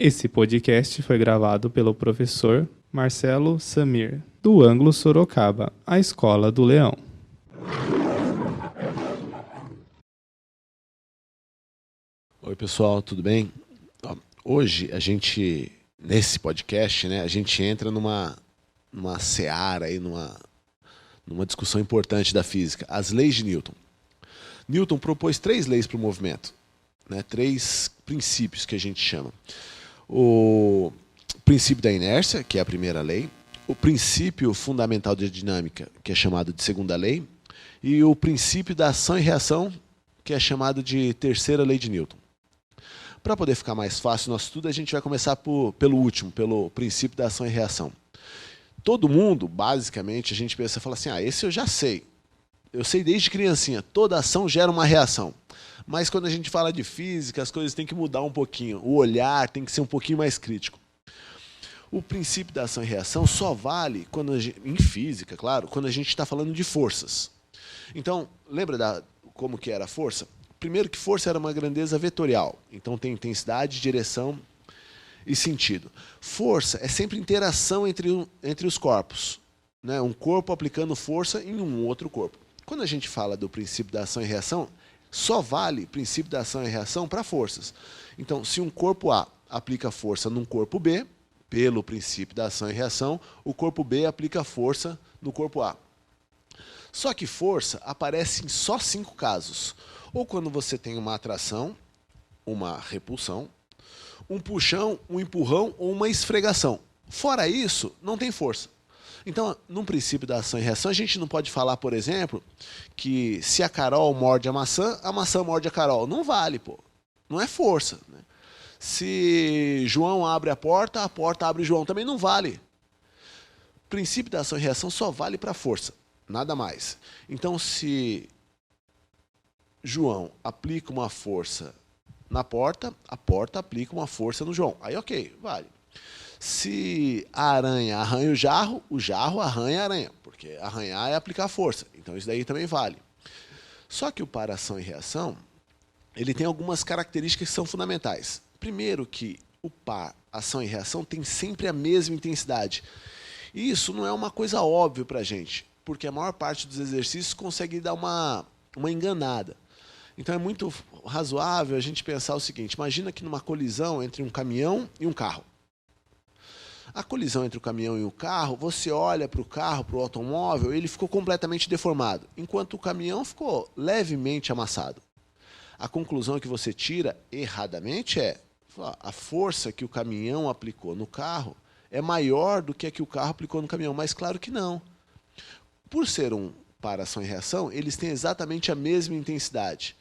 Esse podcast foi gravado pelo professor Marcelo Samir, do Ângulo Sorocaba, a Escola do Leão. Oi pessoal, tudo bem? Hoje nesse podcast, a gente entra numa seara, aí, numa discussão importante da física, as leis de Newton. Newton propôs 3 leis para o movimento, 3 princípios que a gente chama. O princípio da inércia, que é a primeira lei, o princípio fundamental da dinâmica, que é chamado de segunda lei, e o princípio da ação e reação, que é chamado de terceira lei de Newton. Para poder ficar mais fácil o nosso estudo, a gente vai começar pelo último, pelo princípio da ação e reação. Todo mundo, basicamente, a gente pensa e fala assim, esse eu já sei. Eu sei desde criancinha, toda ação gera uma reação. Mas quando a gente fala de física, as coisas têm que mudar um pouquinho. O olhar tem que ser um pouquinho mais crítico. O princípio da ação e reação só vale, em física, claro, quando a gente está falando de forças. Então, lembra como que era a força? Primeiro que força era uma grandeza vetorial. Então tem intensidade, direção e sentido. Força é sempre interação entre os corpos. Um corpo aplicando força em um outro corpo. Quando a gente fala do princípio da ação e reação, só vale o princípio da ação e reação para forças. Então, se um corpo A aplica força num corpo B, pelo princípio da ação e reação, o corpo B aplica força no corpo A. Só que força aparece em só 5 casos. Ou quando você tem uma atração, uma repulsão, um puxão, um empurrão ou uma esfregação. Fora isso, não tem força. Então, num princípio da ação e reação, a gente não pode falar, por exemplo, que se a Carol morde a maçã morde a Carol. Não vale, pô. Não é força. Se João abre a porta abre João. Também não vale. O princípio da ação e reação só vale para força. Nada mais. Então, se João aplica uma força na porta, a porta aplica uma força no João. Aí, ok, vale. Se a aranha arranha o jarro arranha a aranha, porque arranhar é aplicar força. Então, isso daí também vale. Só que o par ação e reação, ele tem algumas características que são fundamentais. Primeiro que o par ação e reação tem sempre a mesma intensidade. E isso não é uma coisa óbvia para a gente, porque a maior parte dos exercícios consegue dar uma enganada. Então é muito razoável a gente pensar o seguinte, imagina que numa colisão entre um caminhão e um carro. A colisão entre o caminhão e o carro, você olha para o carro, para o automóvel, ele ficou completamente deformado, enquanto o caminhão ficou levemente amassado. A conclusão que você tira erradamente é a força que o caminhão aplicou no carro é maior do que a que o carro aplicou no caminhão, mas claro que não. Por ser um par ação e reação, eles têm exatamente a mesma intensidade.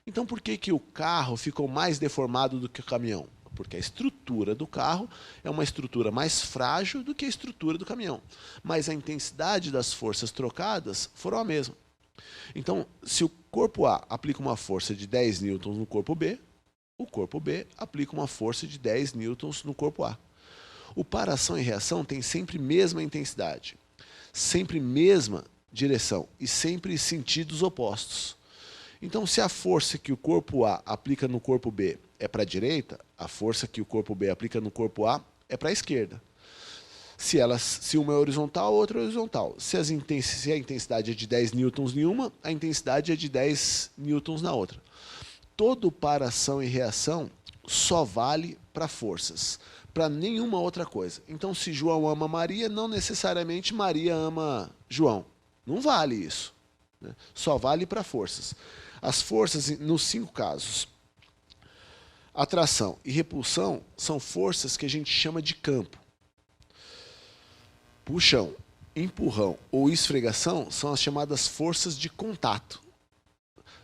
Então por que o carro ficou mais deformado do que o caminhão? Porque a estrutura do carro é uma estrutura mais frágil do que a estrutura do caminhão. Mas a intensidade das forças trocadas foram a mesma. Então, se o corpo A aplica uma força de 10 newtons no corpo B, o corpo B aplica uma força de 10 newtons no corpo A. O par ação e reação tem sempre mesma intensidade, sempre mesma direção e sempre sentidos opostos. Então, se a força que o corpo A aplica no corpo B é para a direita, a força que o corpo B aplica no corpo A é para a esquerda. Se uma é horizontal, a outra é horizontal. Se a intensidade é de 10 newtons em uma, a intensidade é de 10 newtons na outra. Todo par ação e reação só vale para forças, para nenhuma outra coisa. Então, se João ama Maria, não necessariamente Maria ama João. Não vale isso. Só vale para forças. As forças, nos 5 casos, atração e repulsão são forças que a gente chama de campo. Puxão, empurrão ou esfregação são as chamadas forças de contato.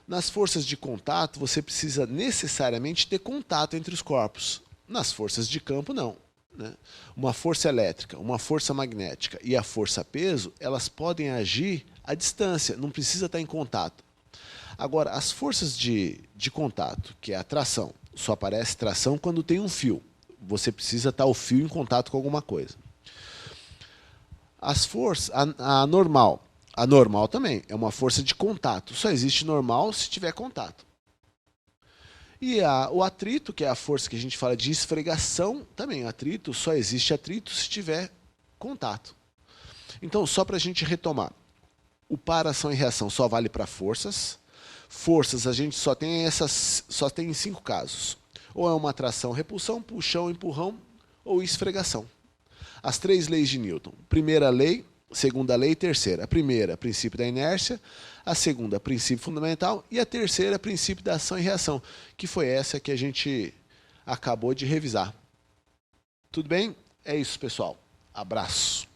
Nas forças de contato, você precisa necessariamente ter contato entre os corpos. Nas forças de campo, não. Uma força elétrica, uma força magnética e a força peso, elas podem agir à distância, não precisa estar em contato. Agora, as forças de contato, que é a tração, só aparece tração quando tem um fio. Você precisa estar o fio em contato com alguma coisa. As forças, a normal também é uma força de contato. Só existe normal se tiver contato. E o atrito, que é a força que a gente fala de esfregação, também atrito, só existe atrito se tiver contato. Então, só para a gente retomar, o par, ação e reação só vale para forças. Forças a gente só tem em 5 casos. Ou é uma atração, repulsão, puxão, empurrão ou esfregação. As 3 leis de Newton. Primeira lei, segunda lei e terceira. A primeira, princípio da inércia. A segunda, princípio fundamental. E a terceira, princípio da ação e reação, que foi essa que a gente acabou de revisar. Tudo bem? É isso, pessoal. Abraço.